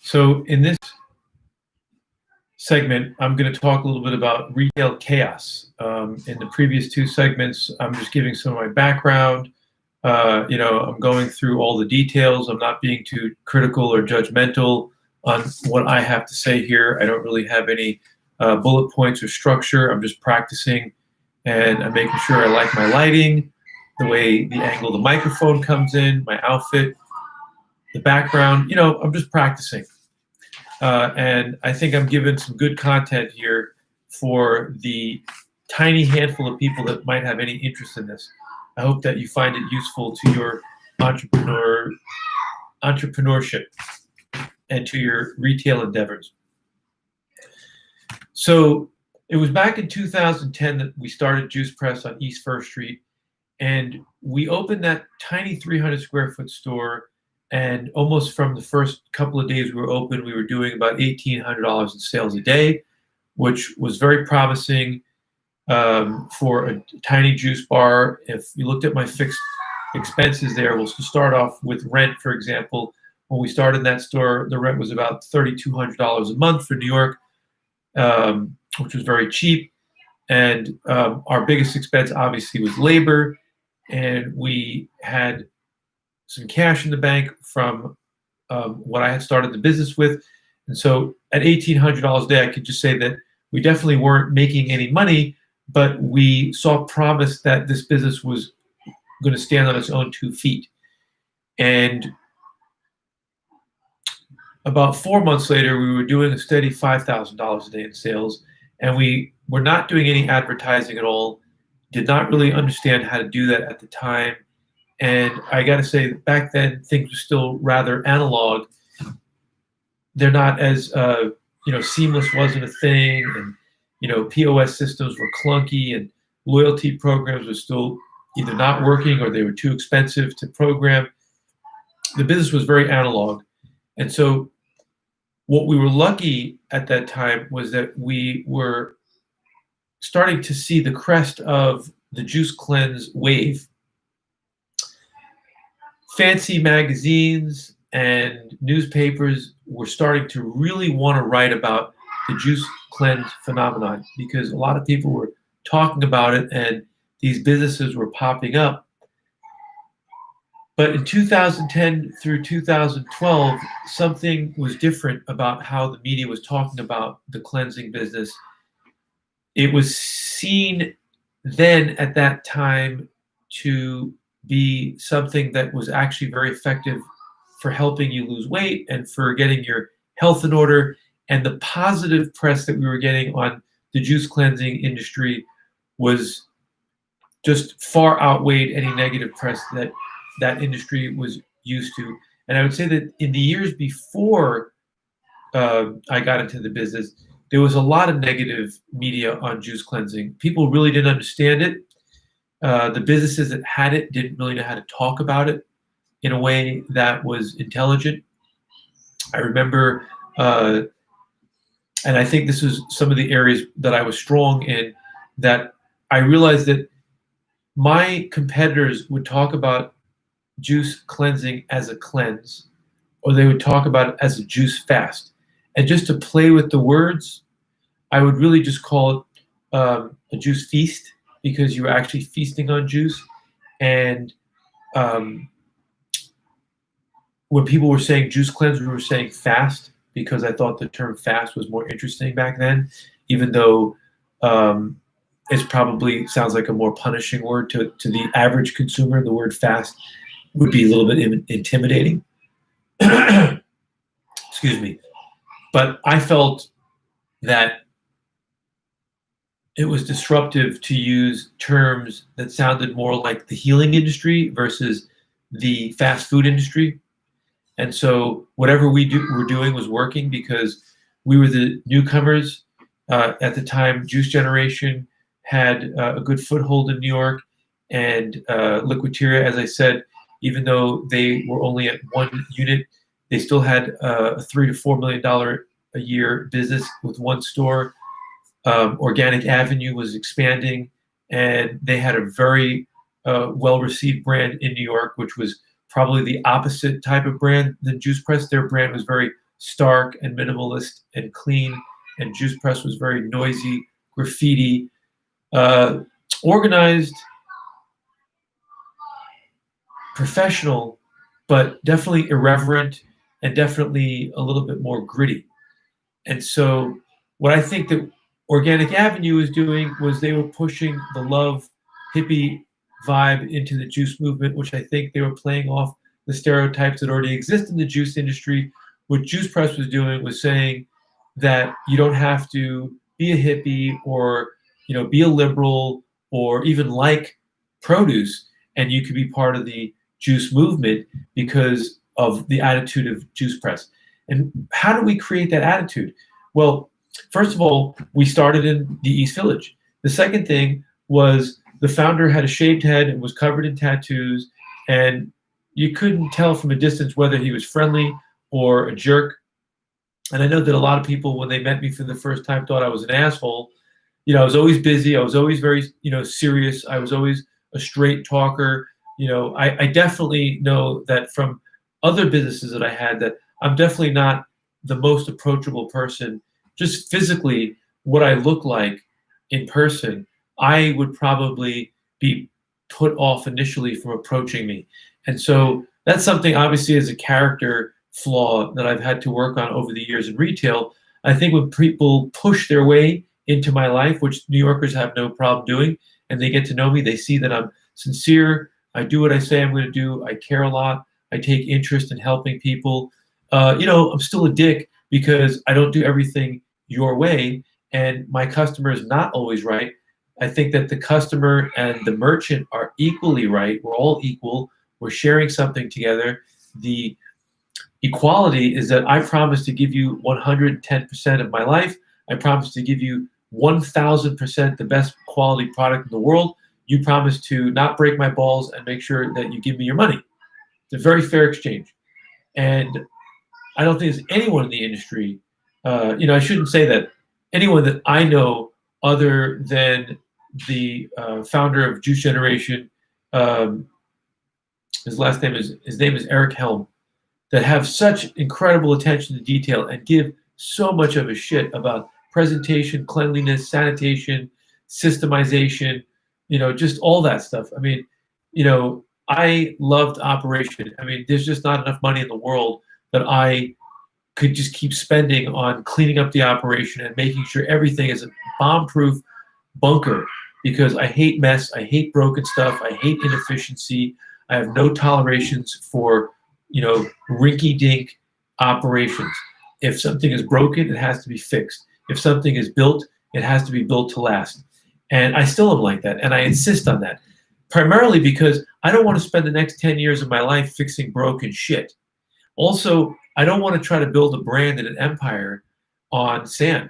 So in this segment, I'm going to talk a little bit about retail chaos. In the previous two segments, I'm just giving some of my background. I'm going through all the details. I'm not being too critical or judgmental on what I have to say here. I don't really have any bullet points or structure. I'm just practicing, and I'm making sure I like my lighting, the way the angle of the microphone comes in, my outfit, the background. I'm just practicing. And I think I'm giving some good content here for the tiny handful of people that might have any interest in this. I hope that you find it useful to your entrepreneurship and to your retail endeavors. So it was back in 2010 that we started Juice Press on East First Street, and we opened that tiny 300 square foot store. And almost from the first couple of days we were open, we were doing about $1,800 in sales a day, which was very promising for a tiny juice bar. If you looked at my fixed expenses there, we'll start off with rent, for example. When we started that store, the rent was about $3,200 a month for New York, which was very cheap. And our biggest expense, obviously, was labor. And we had some cash in the bank from what I had started the business with. And so at $1,800 a day, I could just say that we definitely weren't making any money, but we saw promise that this business was going to stand on its own 2 feet. And about 4 months later, we were doing a steady $5,000 a day in sales, and we were not doing any advertising at all, did not really understand how to do that at the time. And I got to say, back then, things were still rather analog. They're not as, seamless wasn't a thing. And, POS systems were clunky, and loyalty programs were still either not working or they were too expensive to program. The business was very analog. And so what we were lucky at that time was that we were starting to see the crest of the juice cleanse wave. Fancy magazines and newspapers were starting to really want to write about the juice cleanse phenomenon because a lot of people were talking about it and these businesses were popping up. But in 2010 through 2012, something was different about how the media was talking about the cleansing business. It was seen then at that time to be something that was actually very effective for helping you lose weight and for getting your health in order. And the positive press that we were getting on the juice cleansing industry was just far outweighed any negative press that that industry was used to. And I would say that in the years before I got into the business, there was a lot of negative media on juice cleansing. People really didn't understand it. The businesses that had it didn't really know how to talk about it in a way that was intelligent. I remember, and I think this was some of the areas that I was strong in, that I realized that my competitors would talk about juice cleansing as a cleanse, or they would talk about it as a juice fast. And just to play with the words, I would really just call it a juice feast, because you were actually feasting on juice. And when people were saying juice cleanse, we were saying fast, because I thought the term fast was more interesting back then, even though it probably sounds like a more punishing word to the average consumer. The word fast would be a little bit intimidating. Excuse me. But I felt that it was disruptive to use terms that sounded more like the healing industry versus the fast food industry. And so whatever were doing was working, because we were the newcomers. At the time, Juice Generation had a good foothold in New York, and Liquiteria, as I said, even though they were only at one unit, they still had a $3 to $4 million a year business with one store. Organic Avenue was expanding, and they had a very well-received brand in New York, which was probably the opposite type of brand than Juice Press. Their brand was very stark and minimalist and clean, and Juice Press was very noisy, graffiti, organized, professional, but definitely irreverent and definitely a little bit more gritty. And so what I think that Organic Avenue was doing was they were pushing the love hippie vibe into the juice movement, which I think they were playing off the stereotypes that already exist in the juice industry. What Juice Press was doing was saying that you don't have to be a hippie or be a liberal or even like produce, and you could be part of the juice movement because of the attitude of Juice Press. And how do we create that attitude? Well, first of all, we started in the East Village. The second thing was the founder had a shaved head and was covered in tattoos, and you couldn't tell from a distance whether he was friendly or a jerk. And I know that a lot of people, when they met me for the first time, thought I was an asshole. I was always busy. I was always very, serious. I was always a straight talker. I definitely know that from other businesses that I had that I'm definitely not the most approachable person. Just physically, what I look like in person, I would probably be put off initially from approaching me. And so that's something obviously as a character flaw that I've had to work on over the years in retail. I think when people push their way into my life, which New Yorkers have no problem doing, and they get to know me, they see that I'm sincere, I do what I say I'm going to do, I care a lot, I take interest in helping people. I'm still a dick because I don't do everything your way, and my customer is not always right. I think that the customer and the merchant are equally right. We're all equal. We're sharing something together. The equality is that I promise to give you 110% of my life. I promise to give you 1,000% the best quality product in the world. You promise to not break my balls and make sure that you give me your money. It's a very fair exchange. And I don't think there's anyone in the industry, I shouldn't say that, anyone that I know other than the founder of Juice Generation, his name is Eric Helm, that have such incredible attention to detail and give so much of a shit about presentation, cleanliness, sanitation, systemization, just all that stuff. I mean, I loved operation. I mean, there's just not enough money in the world that I could just keep spending on cleaning up the operation and making sure everything is a bomb-proof bunker, because I hate mess, I hate broken stuff, I hate inefficiency. I have no tolerations for, rinky-dink operations. If something is broken, it has to be fixed. If something is built, it has to be built to last. And I still am like that, and I insist on that, primarily because I don't want to spend the next 10 years of my life fixing broken shit. Also, I don't want to try to build a brand and an empire on sand.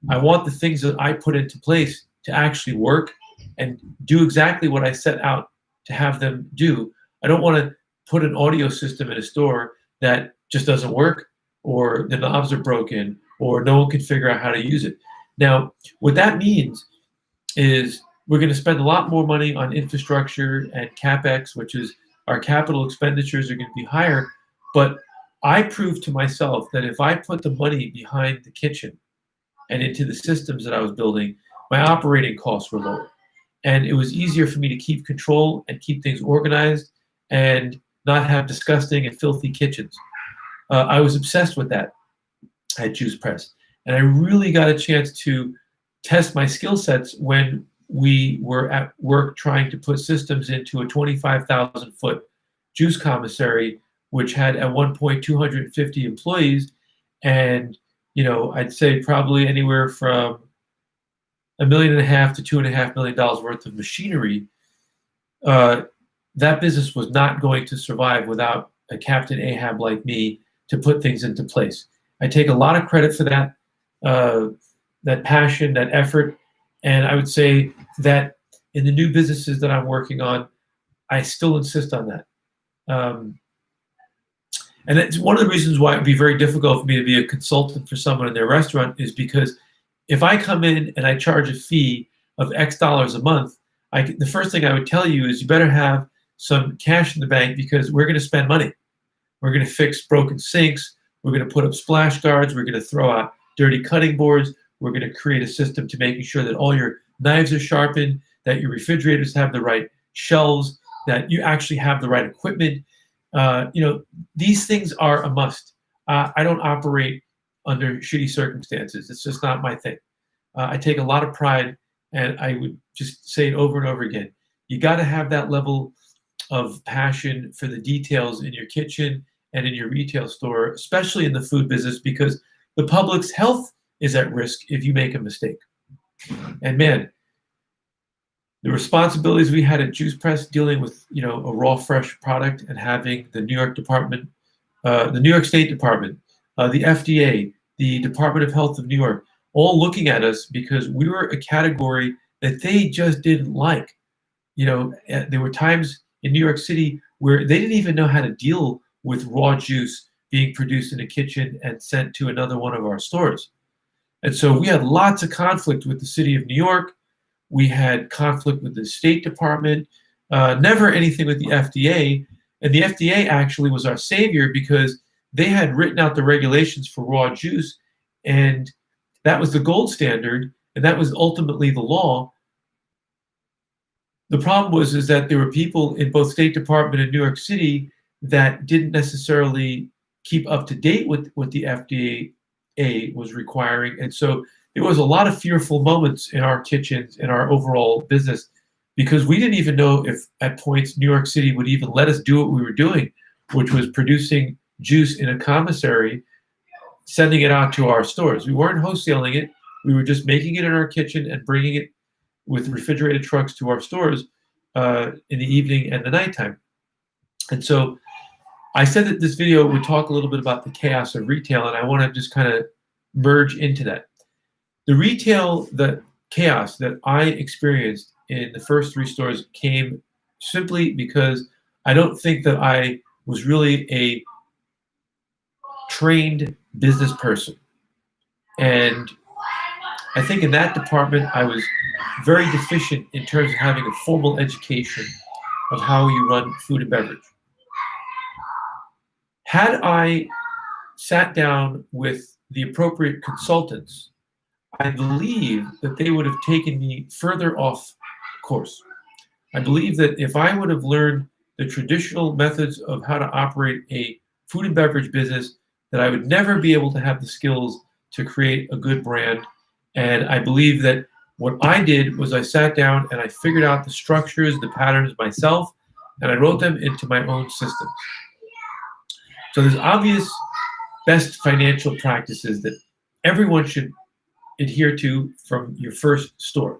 I want the things that I put into place to actually work and do exactly what I set out to have them do. I don't want to put an audio system in a store that just doesn't work, or the knobs are broken, or no one can figure out how to use it. Now, what that means is we're going to spend a lot more money on infrastructure and CapEx, which is our capital expenditures are going to be higher. But I proved to myself that if I put the money behind the kitchen and into the systems that I was building, my operating costs were lower. And it was easier for me to keep control and keep things organized and not have disgusting and filthy kitchens. I was obsessed with that at Juice Press. And I really got a chance to test my skill sets when we were at work trying to put systems into a 25,000 foot juice commissary, which had at one point 250 employees. And, I'd say probably anywhere from $1.5 million to $2.5 million worth of machinery. That business was not going to survive without a Captain Ahab like me to put things into place. I take a lot of credit for that, that passion, that effort. And I would say that in the new businesses that I'm working on, I still insist on that. And it's one of the reasons why it'd be very difficult for me to be a consultant for someone in their restaurant, is because if I come in and I charge a fee of X dollars a month, the first thing I would tell you is you better have some cash in the bank, because we're going to spend money. We're going to fix broken sinks. We're going to put up splash guards. We're going to throw out dirty cutting boards. We're going to create a system to making sure that all your knives are sharpened, that your refrigerators have the right shelves, that you actually have the right equipment. These things are a must. I don't operate under shitty circumstances. It's just not my thing. I take a lot of pride, and I would just say it over and over again. You got to have that level of passion for the details in your kitchen and in your retail store, especially in the food business, because the public's health is at risk if you make a mistake. And man, the responsibilities we had at Juice Press dealing with, a raw, fresh product and having the New York State Department, the FDA, the Department of Health of New York, all looking at us because we were a category that they just didn't like. There were times in New York City where they didn't even know how to deal with raw juice being produced in a kitchen and sent to another one of our stores. And so we had lots of conflict with the city of New York. We had conflict with the State Department, never anything with the FDA. And the FDA actually was our savior because they had written out the regulations for raw juice, and that was the gold standard, and that was ultimately the law. The problem is that there were people in both State Department and New York City that didn't necessarily keep up to date with what the FDA was requiring. And so there was a lot of fearful moments in our kitchens, in our overall business, because we didn't even know if at points New York City would even let us do what we were doing, which was producing juice in a commissary, sending it out to our stores. We weren't wholesaling it. We were just making it in our kitchen and bringing it with refrigerated trucks to our stores in the evening and the nighttime. And so I said that this video would talk a little bit about the chaos of retail, and I want to just kind of merge into that. The chaos that I experienced in the first 3 stores came simply because I don't think that I was really a trained business person. And I think in that department, I was very deficient in terms of having a formal education of how you run food and beverage. Had I sat down with the appropriate consultants, I believe that they would have taken me further off course. I believe that if I would have learned the traditional methods of how to operate a food and beverage business, that I would never be able to have the skills to create a good brand. And I believe that what I did was I sat down and I figured out the structures, the patterns myself, and I wrote them into my own systems. So there's obvious best financial practices that everyone should adhere to from your first store.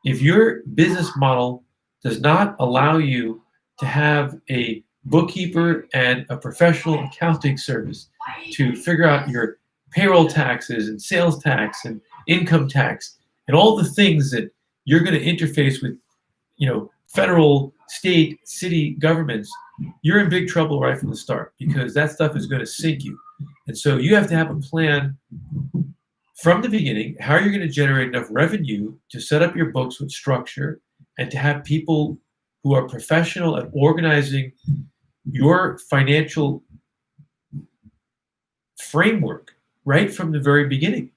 If your business model does not allow you to have a bookkeeper and a professional accounting service to figure out your payroll taxes and sales tax and income tax and all the things that you're going to interface with, federal, state, city governments, you're in big trouble right from the start because that stuff is going to sink you. And so you have to have a plan from the beginning, how you're going to generate enough revenue to set up your books with structure and to have people who are professional at organizing your financial framework right from the very beginning.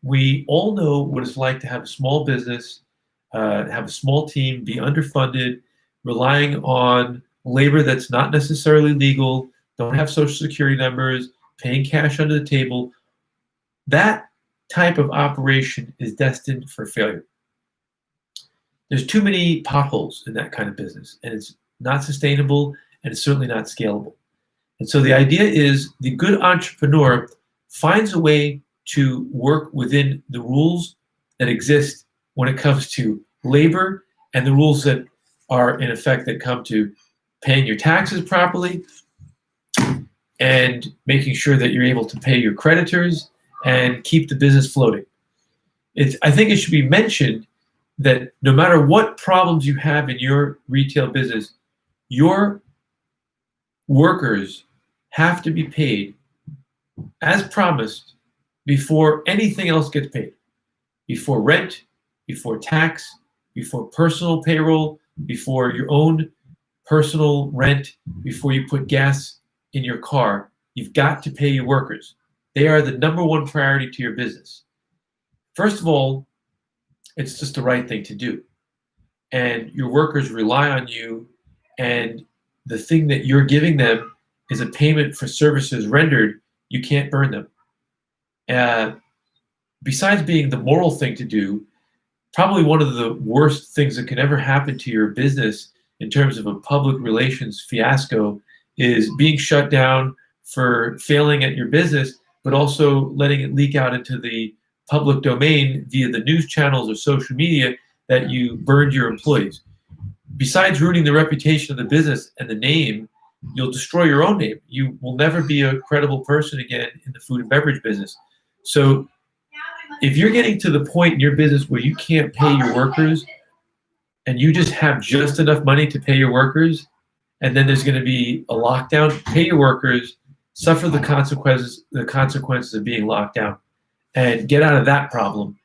We all know what it's like to have a small business, have a small team, be underfunded, relying on labor that's not necessarily legal, don't have social security numbers, paying cash under the table. That type of operation is destined for failure. There's too many potholes in that kind of business, and it's not sustainable, and it's certainly not scalable. And so the idea is the good entrepreneur finds a way to work within the rules that exist when it comes to labor and the rules that are in effect that come to paying your taxes properly and making sure that you're able to pay your creditors and keep the business floating. I think it should be mentioned that no matter what problems you have in your retail business, your workers have to be paid as promised before anything else gets paid. Before rent, before tax, before personal payroll, before your own personal rent, before you put gas in your car. You've got to pay your workers. They are the number one priority to your business. First of all, it's just the right thing to do. And your workers rely on you, and the thing that you're giving them is a payment for services rendered. You can't burn them. Besides being the moral thing to do, probably one of the worst things that can ever happen to your business in terms of a public relations fiasco is being shut down for failing at your business, but also letting it leak out into the public domain via the news channels or social media that you burned your employees. Besides ruining the reputation of the business and the name, you'll destroy your own name. You will never be a credible person again in the food and beverage business. So if you're getting to the point in your business where you can't pay your workers and you just have just enough money to pay your workers, and then there's going to be a lockdown, pay your workers, suffer the consequences of being locked down, and get out of that problem.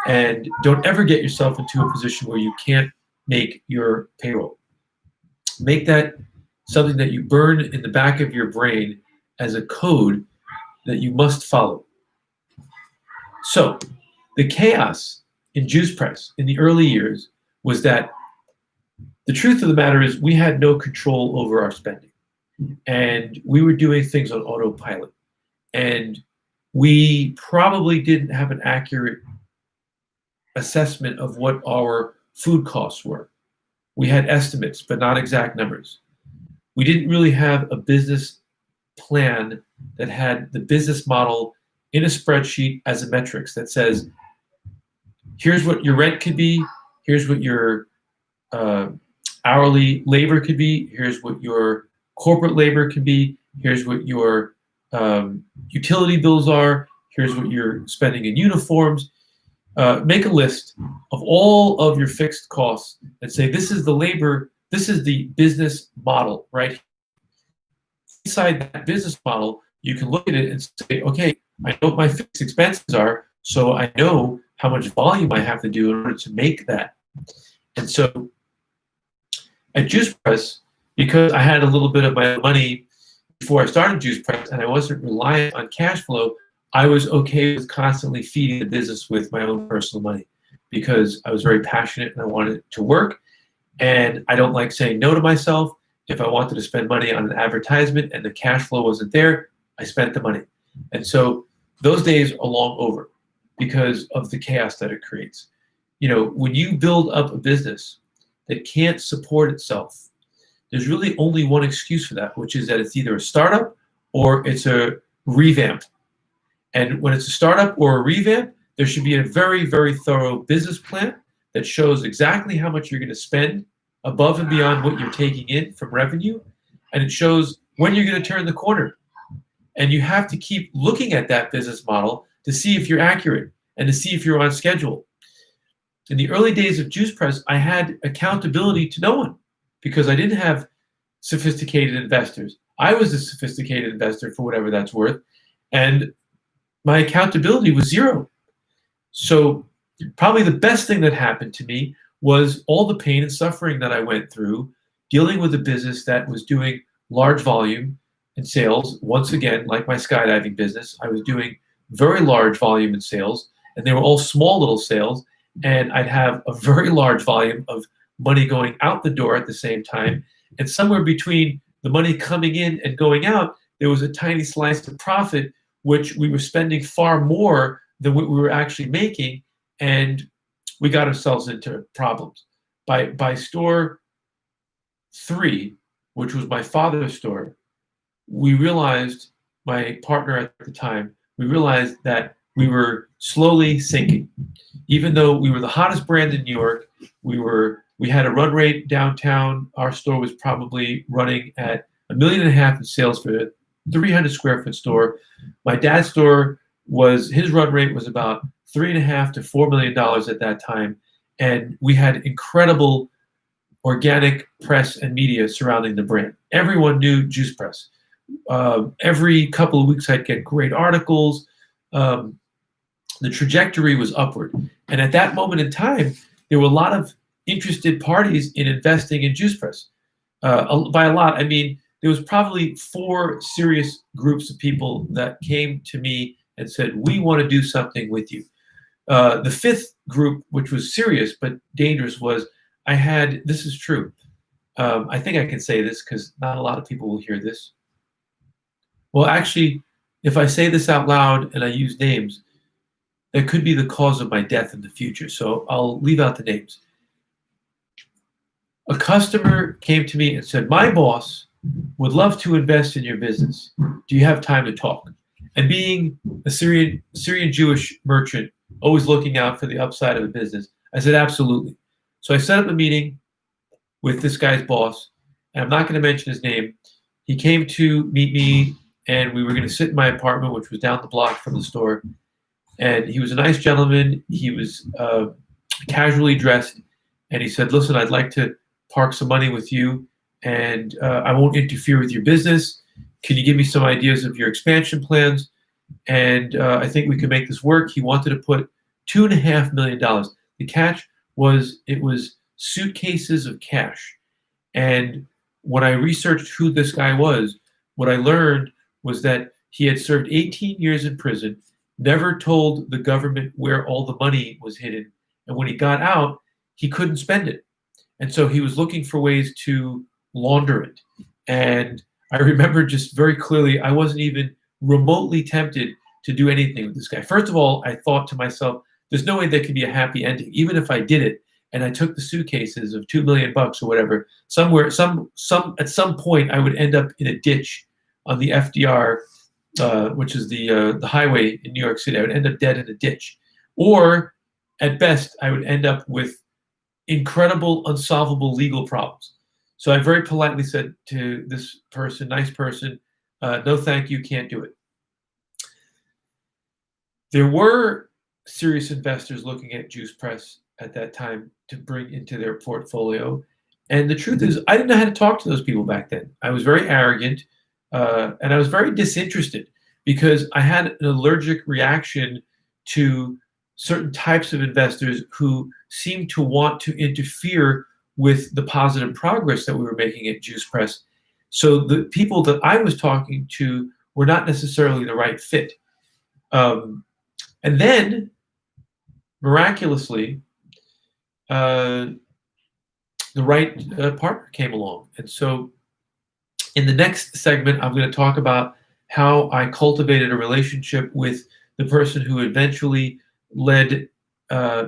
And don't ever get yourself into a position where you can't make your payroll. Make that something that you burn in the back of your brain as a code that you must follow. So the chaos in Juice Press in the early years was that the truth of the matter is we had no control over our spending, and we were doing things on autopilot, and we probably didn't have an accurate assessment of what our food costs were. We had estimates, but not exact numbers. We didn't really have a business plan that had the business model in a spreadsheet as a metrics that says, here's what your rent could be, here's what your hourly labor could be, here's what your corporate labor could be, here's what your utility bills are, here's what you're spending in uniforms. Make a list of all of your fixed costs and say, this is the labor, this is the business model, right? Inside that business model, you can look at it and say, okay, I know what my fixed expenses are, so I know how much volume I have to do in order to make that. And so at Juice Press, because I had a little bit of my own money before I started Juice Press and I wasn't reliant on cash flow, I was okay with constantly feeding the business with my own personal money because I was very passionate and I wanted it to work. And I don't like saying no to myself. If I wanted to spend money on an advertisement and the cash flow wasn't there, I spent the money. And so those days are long over because of the chaos that it creates. You know, when you build up a business that can't support itself, there's really only one excuse for that, which is that it's either a startup or it's a revamp. And when it's a startup or a revamp, there should be a very, very thorough business plan that shows exactly how much you're going to spend above and beyond what you're taking in from revenue. And it shows when you're going to turn the corner. And you have to keep looking at that business model to see if you're accurate and to see if you're on schedule. In the early days of Juice Press, I had accountability to no one because I didn't have sophisticated investors. I was a sophisticated investor for whatever that's worth. And my accountability was zero. So probably the best thing that happened to me was all the pain and suffering that I went through dealing with a business that was doing large volume in sales. Once again, like my skydiving business, I was doing very large volume in sales, and they were all small little sales, and I'd have a very large volume of money going out the door at the same time. And somewhere between the money coming in and going out, there was a tiny slice of profit, which we were spending far more than what we were actually making, and we got ourselves into problems. By store 3, which was my father's store, we realized, my partner at the time, we realized that we were slowly sinking. Even though we were the hottest brand in New York, we had a run rate downtown. Our store was probably running at $1.5 million in sales for a 300 square foot store. My dad's store his run rate was about $3.5 to $4 million at that time. And we had incredible organic press and media surrounding the brand. Everyone knew Juice Press. Every couple of weeks I'd get great articles. The trajectory was upward. And at that moment in time, there were a lot of interested parties in investing in Juice Press. By a lot, I mean there was probably 4 serious groups of people that came to me and said, we want to do something with you. The 5th group, which was serious but dangerous, was this is true. I think I can say this because not a lot of people will hear this. Well, actually, if I say this out loud and I use names, that could be the cause of my death in the future. So I'll leave out the names. A customer came to me and said, my boss would love to invest in your business. Do you have time to talk? And being a Syrian Jewish merchant, always looking out for the upside of a business, I said, absolutely. So I set up a meeting with this guy's boss, and I'm not going to mention his name. He came to meet me, and we were going to sit in my apartment, which was down the block from the store. And he was a nice gentleman. He was casually dressed, and he said, listen, I'd like to park some money with you, and I won't interfere with your business. Can you give me some ideas of your expansion plans? And I think we can make this work. He wanted to put $2.5 million. The catch was it was suitcases of cash. And when I researched who this guy was, what I learned was that he had served 18 years in prison, never told the government where all the money was hidden. And when he got out, he couldn't spend it. And so he was looking for ways to launder it. And I remember just very clearly, I wasn't even remotely tempted to do anything with this guy. First of all, I thought to myself, there's no way there could be a happy ending. Even if I did it and I took the suitcases of $2 million or whatever, at some point I would end up in a ditch on the FDR, which is the highway in New York City. I would end up dead in a ditch. Or at best, I would end up with incredible, unsolvable legal problems. So I very politely said to this person, nice person, no thank you, can't do it. There were serious investors looking at Juice Press at that time to bring into their portfolio. And the truth is, I didn't know how to talk to those people back then. I was very arrogant, and I was very disinterested because I had an allergic reaction to certain types of investors who seemed to want to interfere with the positive progress that we were making at Juice Press. So the people that I was talking to were not necessarily the right fit. And then, miraculously, the right partner came along. And so in the next segment, I'm going to talk about how I cultivated a relationship with the person who eventually led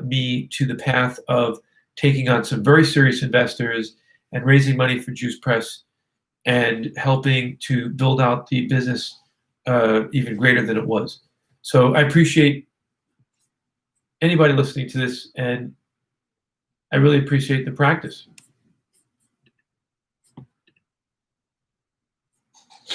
me to the path of taking on some very serious investors and raising money for Juice Press and helping to build out the business even greater than it was. So I appreciate anybody listening to this, and I really appreciate the practice.